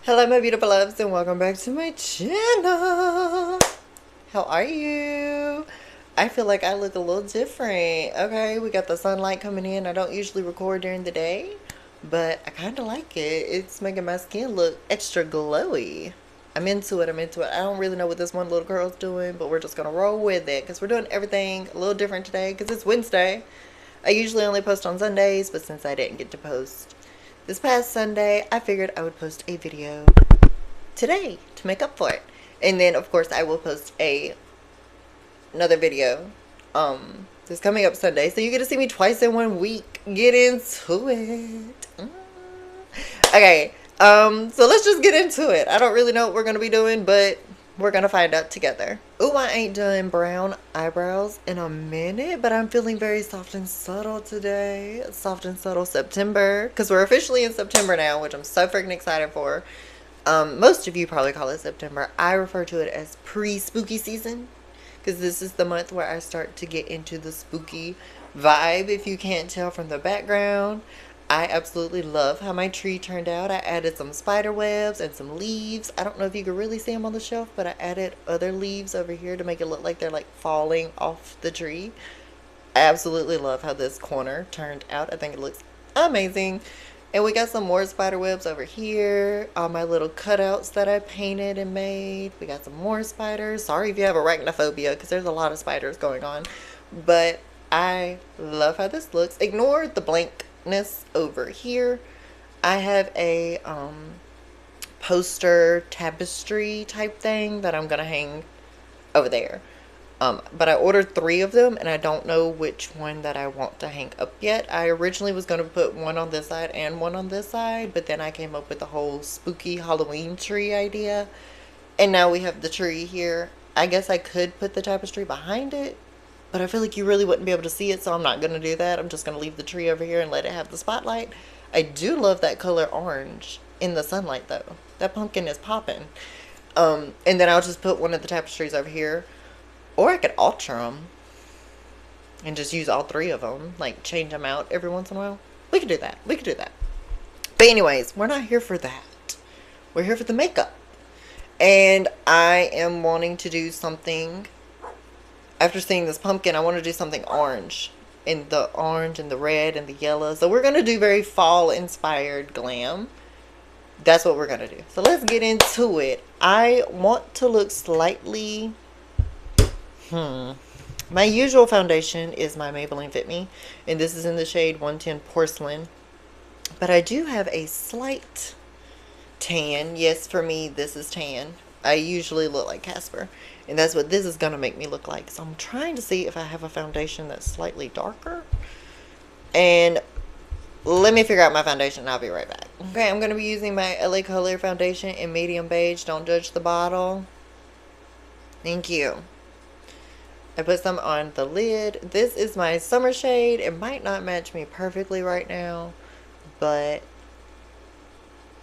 Hello my beautiful loves and welcome back to my channel. How are you? I feel like I look a little different. Okay, we got the sunlight coming in. I don't usually record during the day, but I kind of like it. It's making my skin look extra glowy. I'm into it. I don't really know what this one little girl's doing, but we're just going to roll with it because we're doing everything a little different today because it's Wednesday. I usually only post on Sundays, but since I didn't get to post this past Sunday, I figured I would post a video today to make up for it. And then, of course, I will post another video this coming up Sunday. So you get to see me twice in 1 week. Get into it. Okay, so let's just get into it. I don't really know what we're going to be doing, but we're going to find out together. Ooh, I ain't done brown eyebrows in a minute, but I'm feeling very soft and subtle today. Soft and subtle September, because we're officially in September now, which I'm so freaking excited for. Most of you probably call it September. I refer to it as pre-spooky season, because this is the month where I start to get into the spooky vibe, if you can't tell from the background. I absolutely love how my tree turned out. I added some spider webs and some leaves. I don't know if you can really see them on the shelf, but I added other leaves over here to make it look like they're like falling off the tree. I absolutely love how this corner turned out. I think it looks amazing. And we got some more spider webs over here. All my little cutouts that I painted and made. We got some more spiders. Sorry if you have arachnophobia, because there's a lot of spiders going on. But I love how this looks. Ignore the blankness over here. I have a poster tapestry type thing that I'm going to hang over there. But I ordered 3 of them, and I don't know which one that I want to hang up yet. I originally was going to put one on this side and one on this side, but then I came up with the whole spooky Halloween tree idea. And now we have the tree here. I guess I could put the tapestry behind it, but I feel like you really wouldn't be able to see it, so I'm not going to do that. I'm just going to leave the tree over here and let it have the spotlight. I do love that color orange in the sunlight, though. That pumpkin is popping. And then I'll just put one of the tapestries over here. Or I could alter them and just use all 3 of them. Like, change them out every once in a while. We could do that. We could do that. But anyways, we're not here for that. We're here for the makeup. And I am wanting to do something. After seeing this pumpkin, I want to do something orange. In the orange and the red and the yellow. So we're going to do very fall-inspired glam. That's what we're going to do. So let's get into it. I want to look slightly... My usual foundation is my Maybelline Fit Me, and this is in the shade 110 Porcelain. But I do have a slight tan. Yes, for me, this is tan. I usually look like Casper, and that's what this is going to make me look like. So I'm trying to see if I have a foundation that's slightly darker. And let me figure out my foundation, and I'll be right back. Okay, I'm going to be using my LA Color foundation in medium beige. Don't judge the bottle. Thank you. I put some on the lid. This is my summer shade. It might not match me perfectly right now, but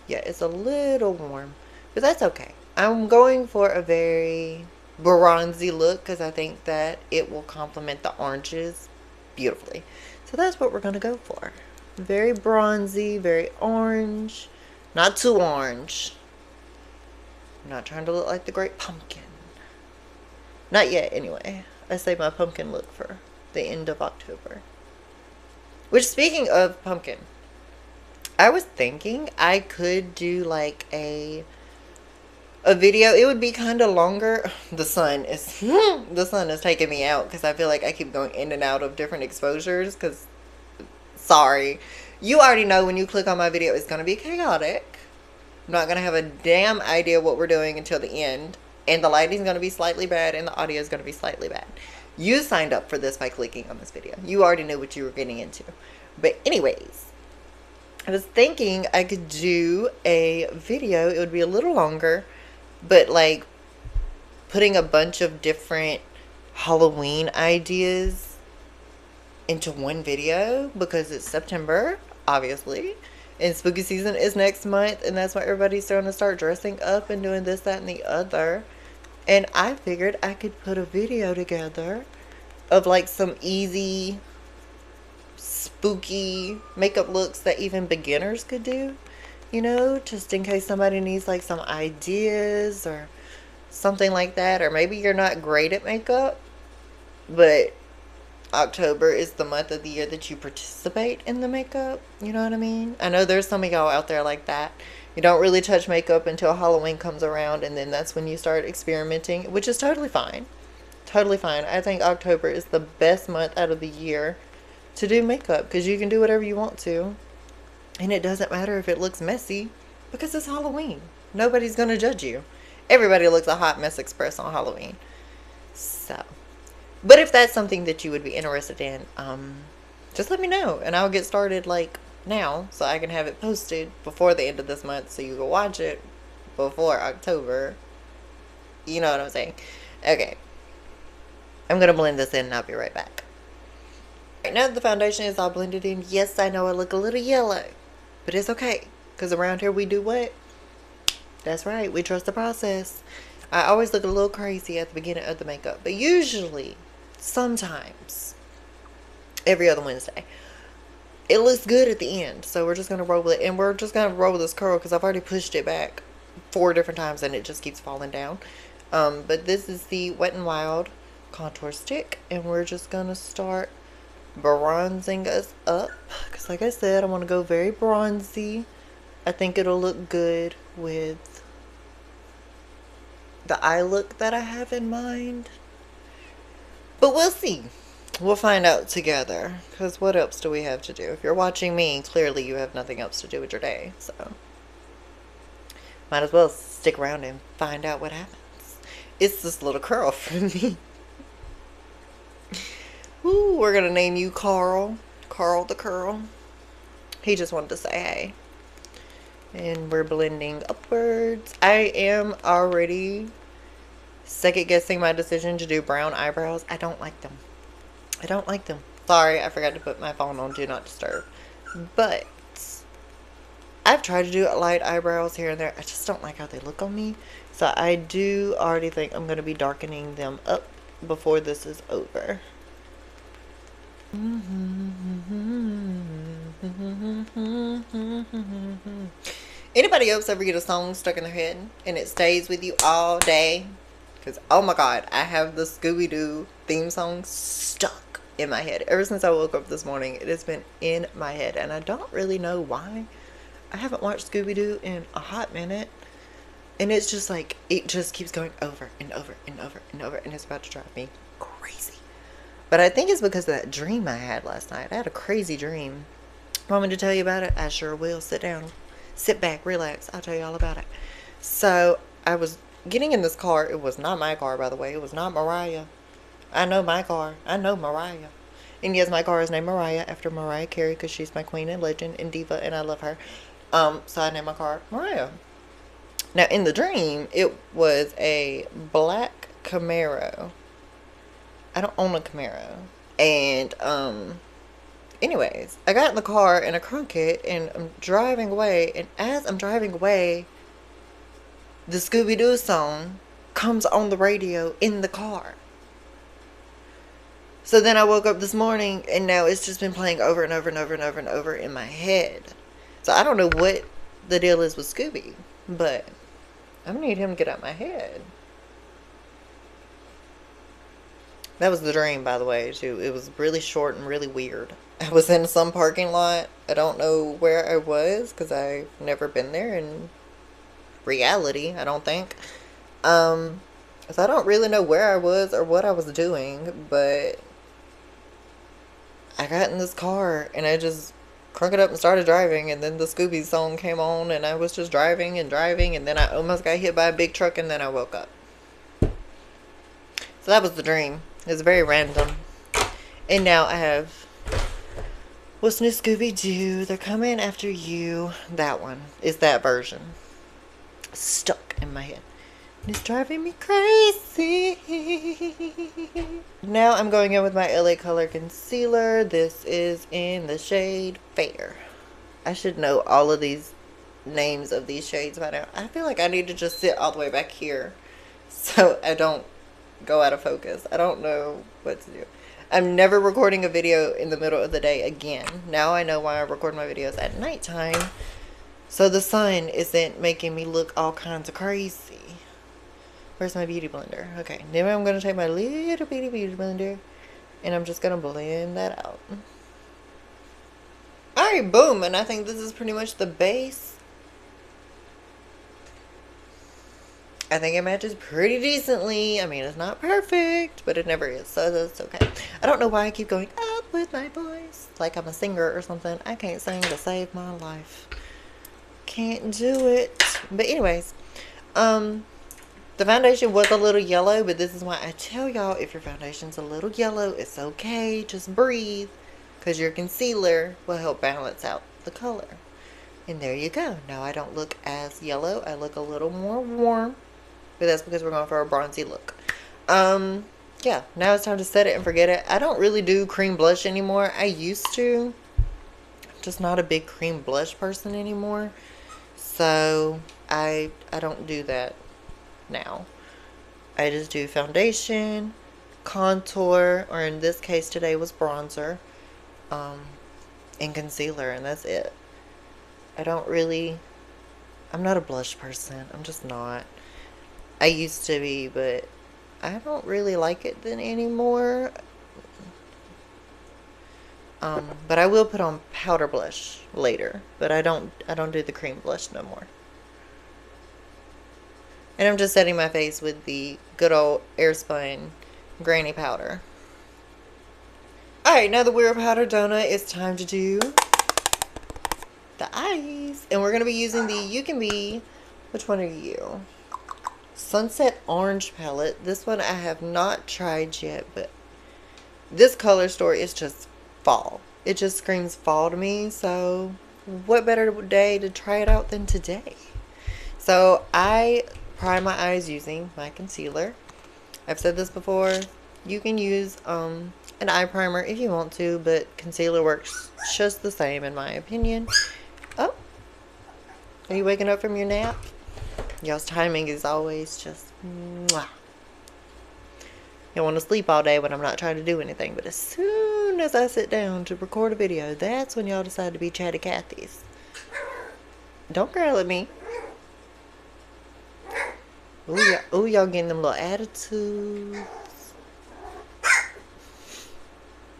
yeah, it's a little warm, but that's okay. I'm going for a very bronzy look because I think that it will complement the oranges beautifully. So that's what we're going to go for. Very bronzy, very orange. Not too orange. I'm not trying to look like the Great Pumpkin. Not yet, anyway. I say my pumpkin look for the end of October. Which, speaking of pumpkin, I was thinking I could do like a video. It would be kind of longer. The sun is taking me out because I feel like I keep going in and out of different exposures. Because, sorry, you already know when you click on my video, it's going to be chaotic. I'm not going to have a damn idea what we're doing until the end. And the lighting is going to be slightly bad, and the audio is going to be slightly bad. You signed up for this by clicking on this video. You already knew what you were getting into. But anyways, I was thinking I could do a video. It would be a little longer, but like putting a bunch of different Halloween ideas into one video because it's September, obviously. And spooky season is next month, and that's why everybody's starting to start dressing up and doing this, that, and the other. And I figured I could put a video together of like some easy, spooky makeup looks that even beginners could do. you know, just in case somebody needs like some ideas or something like that. Or maybe you're not great at makeup, but October is the month of the year that you participate in the makeup. You know what I mean? I know there's some of y'all out there like that. You don't really touch makeup until Halloween comes around, and then that's when you start experimenting, which is totally fine. Totally fine. I think October is the best month out of the year to do makeup because you can do whatever you want to. And it doesn't matter if it looks messy because it's Halloween. Nobody's going to judge you. Everybody looks a hot mess express on Halloween. So, but if that's something that you would be interested in, just let me know and I'll get started like now so I can have it posted before the end of this month so you can watch it before October. You know what I'm saying? Okay. I'm going to blend this in and I'll be right back. Right now the foundation is all blended in. Yes, I know I look a little yellow, but it's okay. Because around here we do what? That's right. We trust the process. I always look a little crazy at the beginning of the makeup. But usually, sometimes, every other Wednesday, it looks good at the end. So we're just going to roll with it. And we're just going to roll with this curl because I've already pushed it back 4 different times and it just keeps falling down. But this is the Wet n Wild contour stick. And we're just going to start bronzing us up. Because like I said, I want to go very bronzy. I think it'll look good with the eye look that I have in mind. But we'll see. We'll find out together. Because what else do we have to do? If you're watching me, clearly you have nothing else to do with your day. So, might as well stick around and find out what happens. It's this little curl for me. Ooh, we're going to name you Carl. Carl the Curl. He just wanted to say hey. And we're blending upwards. I am already second guessing my decision to do brown eyebrows. I don't like them. I don't like them. Sorry, I forgot to put my phone on Do Not Disturb. But I've tried to do light eyebrows here and there. I just don't like how they look on me. So I do already think I'm going to be darkening them up before this is over. Anybody else ever get a song stuck in their head and it stays with you all day? Because, oh my God, I have the Scooby-Doo theme song stuck in my head. Ever since I woke up this morning, it has been in my head. And I don't really know why. I haven't watched Scooby-Doo in a hot minute. And it's just like, it just keeps going over and over and over and over. And it's about to drive me crazy. But I think it's because of that dream I had last night. I had a crazy dream. Want me to tell you about it? I sure will. Sit down. Sit back. Relax. I'll tell you all about it. So, I was getting in this car. It was not my car, by the way. It was not Mariah. I know my car. I know Mariah. And yes, my car is named Mariah after Mariah Carey because she's my queen and legend and diva and I love her. So I named my car Mariah. Now, in the dream, it was a black Camaro. I don't own a Camaro. And, anyways, I got in the car and I crunk it and I'm driving away. And as I'm driving away, the Scooby-Doo song comes on the radio in the car. So then I woke up this morning and now it's just been playing over and over and over and over and over in my head. So I don't know what the deal is with Scooby, but I need him to get out my head. That was the dream, by the way, too. It was really short and really weird. I was in some parking lot. I don't know where I was because I've never been there in reality, I don't think. So I don't really know where I was or what I was doing, but I got in this car and I just crunk it up and started driving, and then the Scooby song came on and I was just driving and driving, and then I almost got hit by a big truck and then I woke up. So that was the dream. It was very random. And now I have What's New Scooby-Doo? They're coming after you. That one is that version. Stuck in my head. It's driving me crazy. Now I'm going in with my LA Color Concealer. This is in the shade Fair. I should know all of these names of these shades by now. I feel like I need to just sit all the way back here so I don't go out of focus. I don't know what to do. I'm never recording a video in the middle of the day again. Now I know why I record my videos at nighttime, so the sun isn't making me look all kinds of crazy. Where's my beauty blender? Okay, now I'm going to take my little bitty beauty blender and I'm just going to blend that out. Alright, boom, and I think this is pretty much the base. I think it matches pretty decently. I mean, it's not perfect, but it never is, so that's okay. I don't know why I keep going up with my voice like I'm a singer or something. I can't sing to save my life. Can't do it. But anyways, the foundation was a little yellow, but this is why I tell y'all, if your foundation's a little yellow, it's okay. Just breathe, because your concealer will help balance out the color. And there you go. Now I don't look as yellow. I look a little more warm, but that's because we're going for a bronzy look. Yeah, now it's time to set it and forget it. I don't really do cream blush anymore. I used to. I'm just not a big cream blush person anymore. So I don't do that now. I just do foundation, contour, or in this case today was bronzer, and concealer, and that's it. I'm not a blush person. I'm just not. I used to be, but I don't really like it then anymore. But I will put on powder blush later, but I don't do the cream blush no more. And I'm just setting my face with the good old Airspun Granny Powder. Alright, now that we're a powder donut, it's time to do the eyes. And we're going to be using the You Can Be, which one are you? Sunset Orange palette. This one I have not tried yet, but this color story is just fall. It just screams fall to me, so what better day to try it out than today? So I prime my eyes using my concealer. I've said this before. You can use an eye primer if you want to, but concealer works just the same in my opinion. Oh, are you waking up from your nap? Y'all's timing is always just mwah. You want to sleep all day when I'm not trying to do anything, but as soon as I sit down to record a video, that's when y'all decide to be chatty Cathy's. Don't growl at me. Ooh, y'all getting them little attitudes.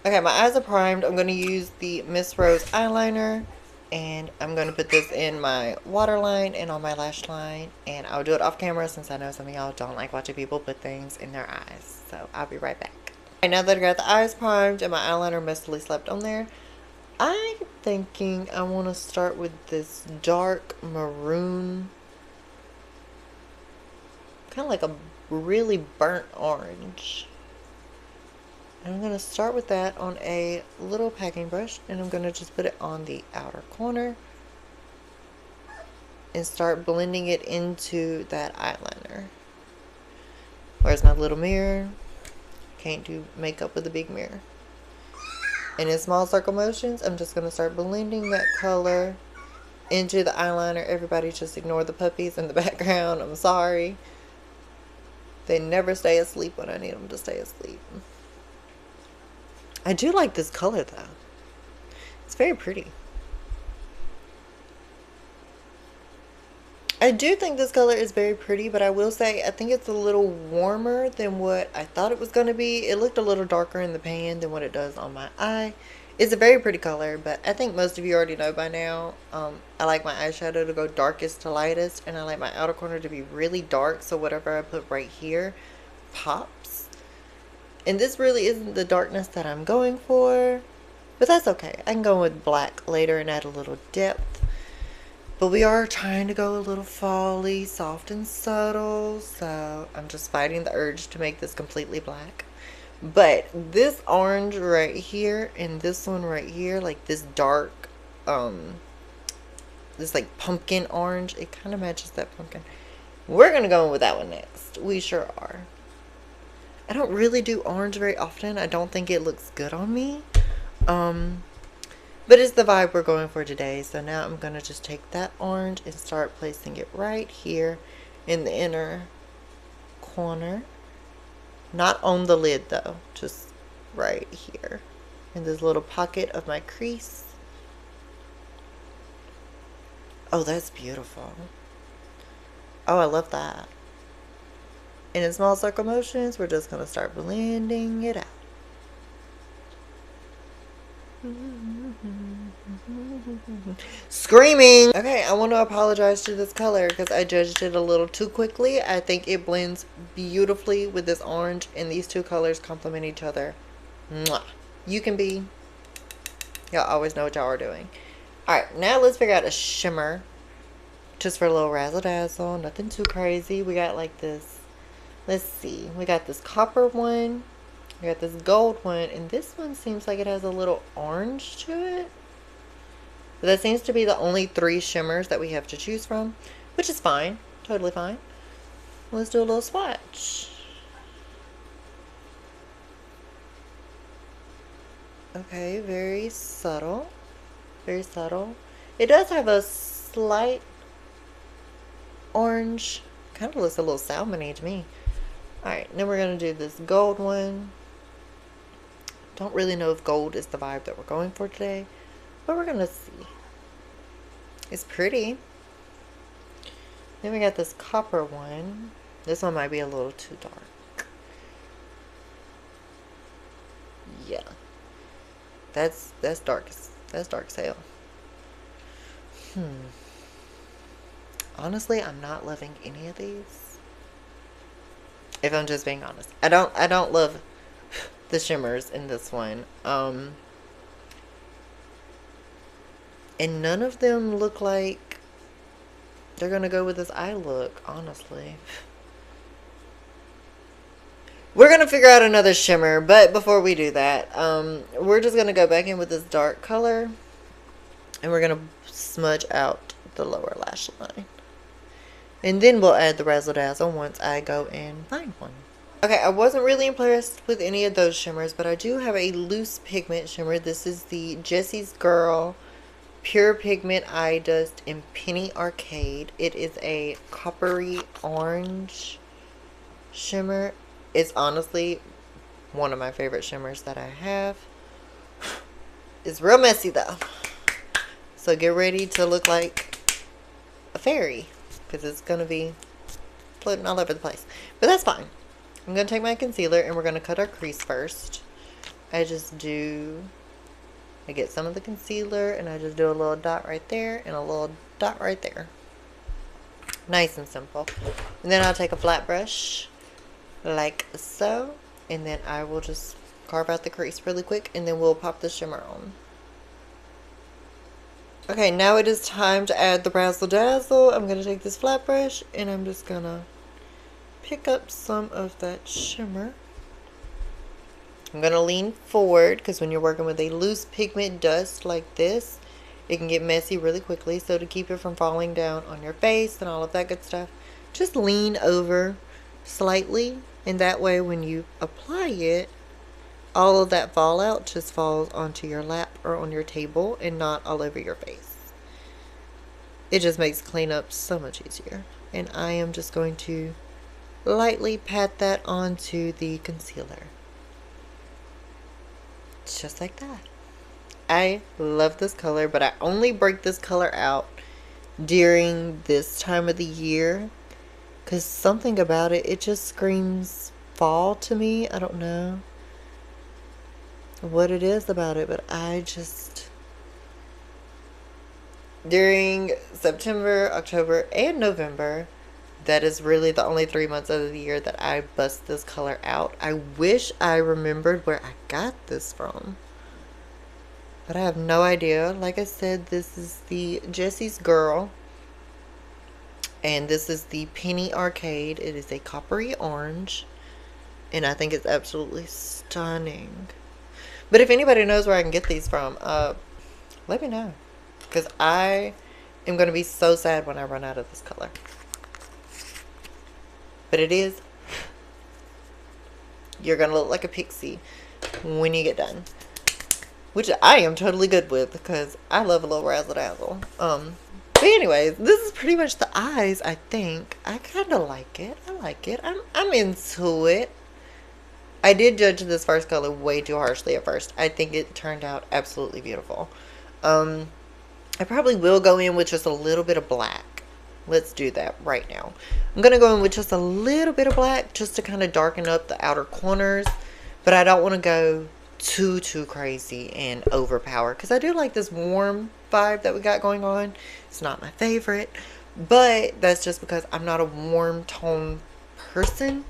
Okay, my eyes are primed. I'm going to use the Miss Rose eyeliner. And I'm going to put this in my waterline and on my lash line. And I'll do it off camera since I know some of y'all don't like watching people put things in their eyes. So I'll be right back. Okay, now that I got the eyes primed and my eyeliner mostly slept on there, I'm thinking I want to start with this dark maroon. Kind of like a really burnt orange. And I'm going to start with that on a little packing brush, and I'm going to just put it on the outer corner and start blending it into that eyeliner. Where's my little mirror? Can't do makeup with a big mirror. And in small circle motions, I'm just going to start blending that color into the eyeliner. Everybody just ignore the puppies in the background. I'm sorry. They never stay asleep when I need them to stay asleep. I do like this color though. It's very pretty. I do think this color is very pretty, but I will say I think it's a little warmer than what I thought it was going to be. It looked a little darker in the pan than what it does on my eye. It's a very pretty color, but I think most of you already know by now. I like my eyeshadow to go darkest to lightest, and I like my outer corner to be really dark, so whatever I put right here pops. And this really isn't the darkness that I'm going for, but that's okay. I can go with black later and add a little depth. But we are trying to go a little fall-y, soft and subtle, so I'm just fighting the urge to make this completely black. But this orange right here and this one right here, like this dark, this like pumpkin orange, it kind of matches that pumpkin. We're going to go in with that one next. We sure are. I don't really do orange very often. I don't think it looks good on me. But it's the vibe we're going for today. So now I'm going to just take that orange and start placing it right here in the inner corner. Not on the lid though. Just right here. In this little pocket of my crease. Oh, that's beautiful. Oh, I love that. And in small circle motions, we're just going to start blending it out. Screaming! Okay, I want to apologize to this color because I judged it a little too quickly. I think it blends beautifully with this orange, and these two colors complement each other. Mwah. You can be. Y'all always know what y'all are doing. Alright, now let's figure out a shimmer. Just for a little razzle dazzle. Nothing too crazy. We got like this. Let's see. We got this copper one. We got this gold one. And this one seems like it has a little orange to it. But that seems to be the only 3 shimmers that we have to choose from. Which is fine. Totally fine. Let's do a little swatch. Okay, very subtle. Very subtle. It does have a slight orange. Kind of looks a little salmony to me. Alright, then we're going to do this gold one. Don't really know if gold is the vibe that we're going for today. But we're going to see. It's pretty. Then we got this copper one. This one might be a little too dark. Yeah. That's dark. That's dark as hell. Honestly, I'm not loving any of these. If I'm just being honest. I don't love the shimmers in this one. And none of them look like they're gonna go with this eye look, honestly. We're gonna figure out another shimmer, but before we do that, we're just gonna go back in with this dark color, and we're gonna smudge out the lower lash line. And then we'll add the razzle dazzle once I go and find one. Okay, I wasn't really impressed with any of those shimmers, but I do have a loose pigment shimmer. This is the Jessie's Girl Pure Pigment Eye Dust in Penny Arcade. It is a coppery orange shimmer. It's honestly one of my favorite shimmers that I have. It's real messy though. So get ready to look like a fairy, because it's going to be floating all over the place. But that's fine. I'm going to take my concealer and we're going to cut our crease first. I get some of the concealer and I just do a little dot right there and a little dot right there. Nice and simple. And then I'll take a flat brush like so. And then I will just carve out the crease really quick and then we'll pop the shimmer on. Okay, now it is time to add the razzle dazzle. I'm going to take this flat brush and I'm just going to pick up some of that shimmer. I'm going to lean forward because when you're working with a loose pigment dust like this, it can get messy really quickly. So to keep it from falling down on your face and all of that good stuff, just lean over slightly. And that way when you apply it, all of that fallout just falls onto your lap or on your table and not all over your face. It just makes cleanup so much easier. And I am just going to lightly pat that onto the concealer. Just like that. I love this color, but I only break this color out during this time of the year because something about it, it just screams fall to me. I don't know what it is about it, but I just, during September, October, and November, that is really the only 3 months of the year that I bust this color out. I wish I remembered where I got this from, but I have no idea. Like I said, this is the Jessie's Girl, and this is the Penny Arcade. It is a coppery orange, and I think it's absolutely stunning. But if anybody knows where I can get these from, let me know, because I am going to be so sad when I run out of this color. But it is, you're going to look like a pixie when you get done. Which I am totally good with because I love a little razzle dazzle. But anyways, this is pretty much the eyes, I think. I kind of like it. I like it. I'm into it. I did judge this first color way too harshly at first. I think it turned out absolutely beautiful. I probably will go in with just a little bit of black. Let's do that right now. I'm going to go in with just a little bit of black just to kind of darken up the outer corners. But I don't want to go too crazy and overpower, because I do like this warm vibe that we got going on. It's not my favorite, but that's just because I'm not a warm tone person.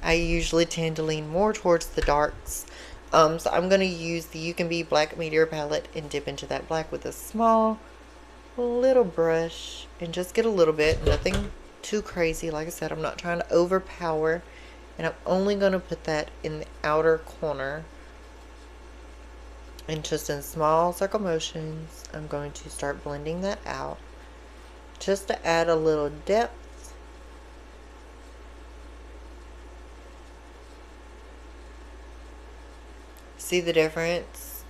I usually tend to lean more towards the darks. So I'm going to use the You Can Be Black Meteor palette and dip into that black with a small little brush and just get a little bit, nothing too crazy. Like I said, I'm not trying to overpower, and I'm only going to put that in the outer corner, and just in small circle motions I'm going to start blending that out just to add a little depth. See the difference?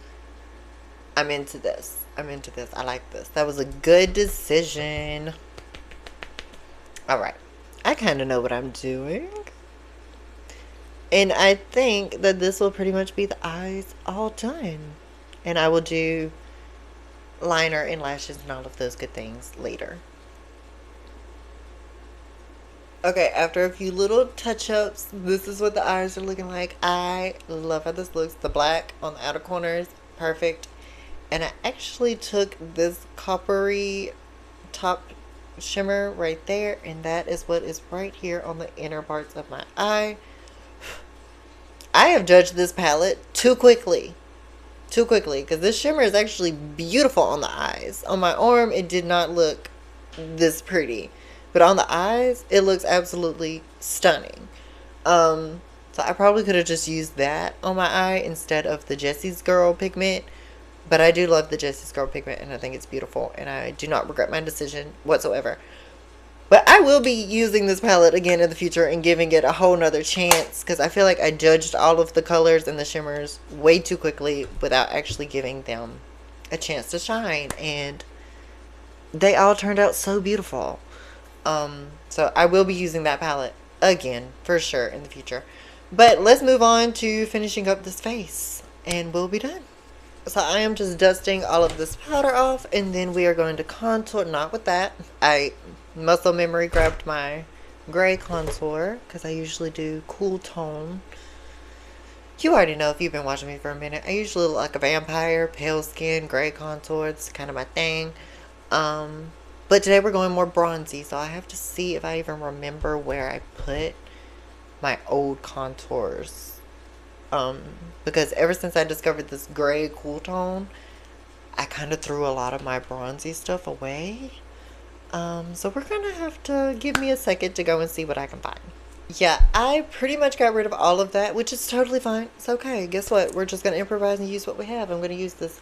I'm into this. I'm into this. I like this. That was a good decision. Alright. I kind of know what I'm doing. And I think that this will pretty much be the eyes all done. And I will do liner and lashes and all of those good things later. Okay, after a few little touch-ups, this is what the eyes are looking like. I love how this looks. The black on the outer corners, perfect. And I actually took this coppery top shimmer right there, and that is what is right here on the inner parts of my eye. I have judged this palette too quickly. Too quickly, because this shimmer is actually beautiful on the eyes. On my arm, it did not look this pretty. But on the eyes, it looks absolutely stunning. So I probably could have just used that on my eye instead of the Jessie's Girl pigment. But I do love the Jessie's Girl pigment, and I think it's beautiful. And I do not regret my decision whatsoever. But I will be using this palette again in the future and giving it a whole nother chance, because I feel like I judged all of the colors and the shimmers way too quickly without actually giving them a chance to shine. And they all turned out so beautiful. So I will be using that palette again for sure in the future. But let's move on to finishing up this face and we'll be done. So I am just dusting all of this powder off, and then we are going to contour. Not with that. I muscle memory grabbed my gray contour because I usually do cool tone. You already know if you've been watching me for a minute. I usually look like a vampire, pale skin, gray contour. It's kind of my thing. But today we're going more bronzy, so I have to see if I even remember where I put my old contours. Because ever since I discovered this gray cool tone, I kind of threw a lot of my bronzy stuff away. So we're going to have to give me a second to go and see what I can find. Yeah, I pretty much got rid of all of that, which is totally fine. It's okay. Guess what? We're just going to improvise and use what we have. I'm going to use this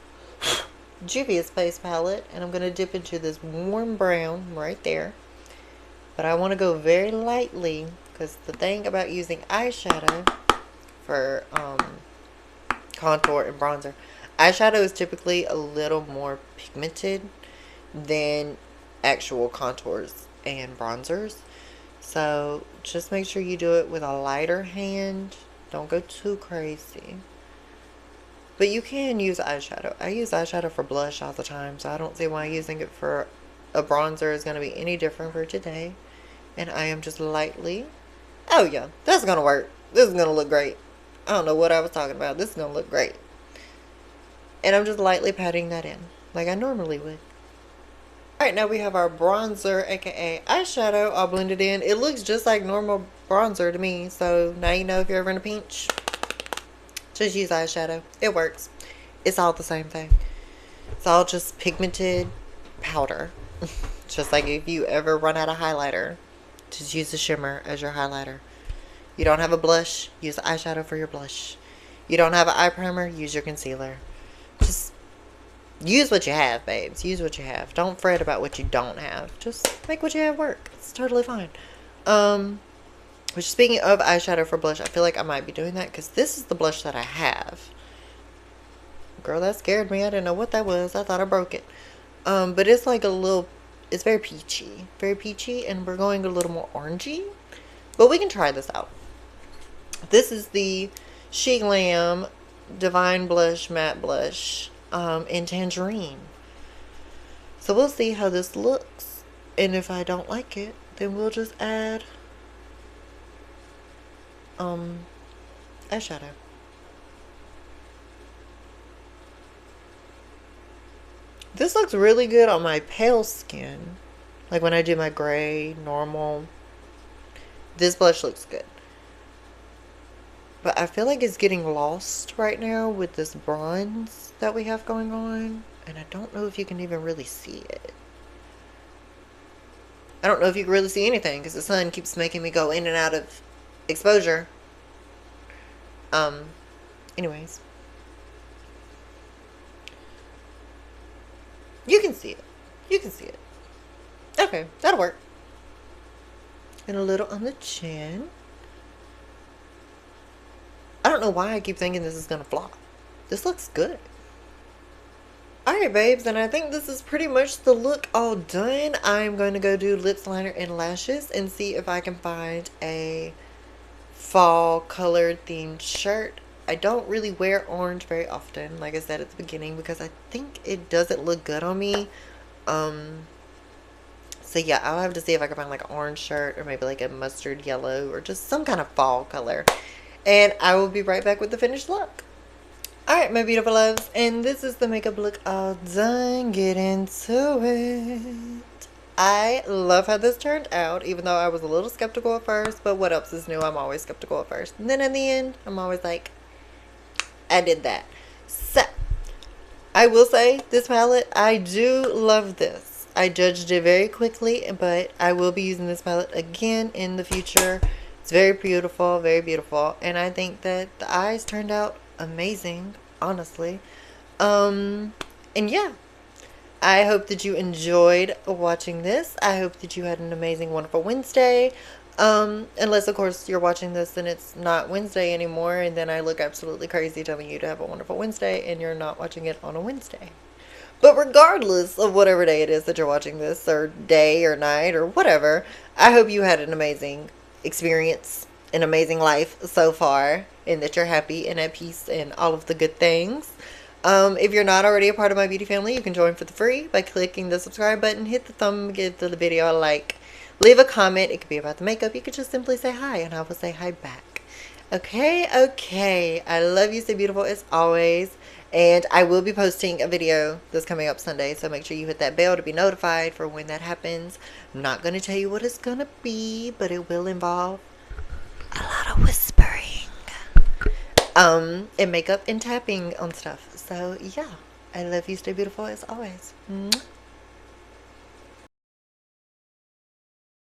Juvia's Face palette, and I'm going to dip into this warm brown right there. But I want to go very lightly, because the thing about using eyeshadow for contour and bronzer, eyeshadow is typically a little more pigmented than actual contours and bronzers. So just make sure you do it with a lighter hand. Don't go too crazy. But you can use eyeshadow. I use eyeshadow for blush all the time, so I don't see why using it for a bronzer is going to be any different for today. And I am just lightly... Oh yeah, that's going to work. This is going to look great. I don't know what I was talking about. This is going to look great. And I'm just lightly patting that in, like I normally would. Alright, now we have our bronzer, aka eyeshadow, all blended in. It looks just like normal bronzer to me, so now you know if you're ever in a pinch. Just use eyeshadow. It works. It's all the same thing. It's all just pigmented powder. Just like if you ever run out of highlighter, just use a shimmer as your highlighter. You don't have a blush, use eyeshadow for your blush. You don't have an eye primer, use your concealer. Just use what you have, babes. Use what you have. Don't fret about what you don't have. Just make what you have work. It's totally fine. Which, speaking of eyeshadow for blush, I feel like I might be doing that because this is the blush that I have. Girl, that scared me. I didn't know what that was. I thought I broke it. But it's like a little, it's very peachy. Very peachy, and we're going a little more orangey. But we can try this out. This is the Glam Divine Blush Matte Blush in Tangerine. So we'll see how this looks. And if I don't like it, then we'll just add eyeshadow. This looks really good on my pale skin. Like when I do my gray, normal. This blush looks good. But I feel like it's getting lost right now with this bronze that we have going on. And I don't know if you can even really see it. I don't know if you can really see anything because the sun keeps making me go in and out of exposure. Anyways. You can see it. You can see it. Okay, that'll work. And a little on the chin. I don't know why I keep thinking this is going to flop. This looks good. Alright, babes, and I think this is pretty much the look all done. I'm going to go do lips, liner, and lashes and see if I can find a fall colored themed shirt. I don't really wear orange very often, like I said at the beginning, because I think it doesn't look good on me. So yeah, I'll have to see if I can find like an orange shirt or maybe like a mustard yellow or just some kind of fall color. And I will be right back with the finished look. Alright, my beautiful loves, and this is the makeup look all done. Get into it. I love how this turned out, even though I was a little skeptical at first, but what else is new? I'm always skeptical at first. And then in the end, I'm always like, I did that. So, I will say, this palette, I do love this. I judged it very quickly, but I will be using this palette again in the future. It's very beautiful, and I think that the eyes turned out amazing, honestly. And yeah, I hope that you enjoyed watching this. I hope that you had an amazing, wonderful Wednesday. Unless of course you're watching this and it's not Wednesday anymore, and then I look absolutely crazy telling you to have a wonderful Wednesday and you're not watching it on a Wednesday. But regardless of whatever day it is that you're watching this, or day or night or whatever, I hope you had an amazing experience, an amazing life so far, and that you're happy and at peace and all of the good things. If you're not already a part of my beauty family, you can join for the free by clicking the subscribe button, hit the thumb, give the video a like, leave a comment. It could be about the makeup. You could just simply say hi and I will say hi back. Okay. I love you. Stay beautiful as always. And I will be posting a video that's coming up Sunday, so make sure you hit that bell to be notified for when that happens. I'm not going to tell you what it's going to be, but it will involve a lot of whispering, and makeup and tapping on stuff. So yeah, I love you. Stay beautiful as always. Mwah.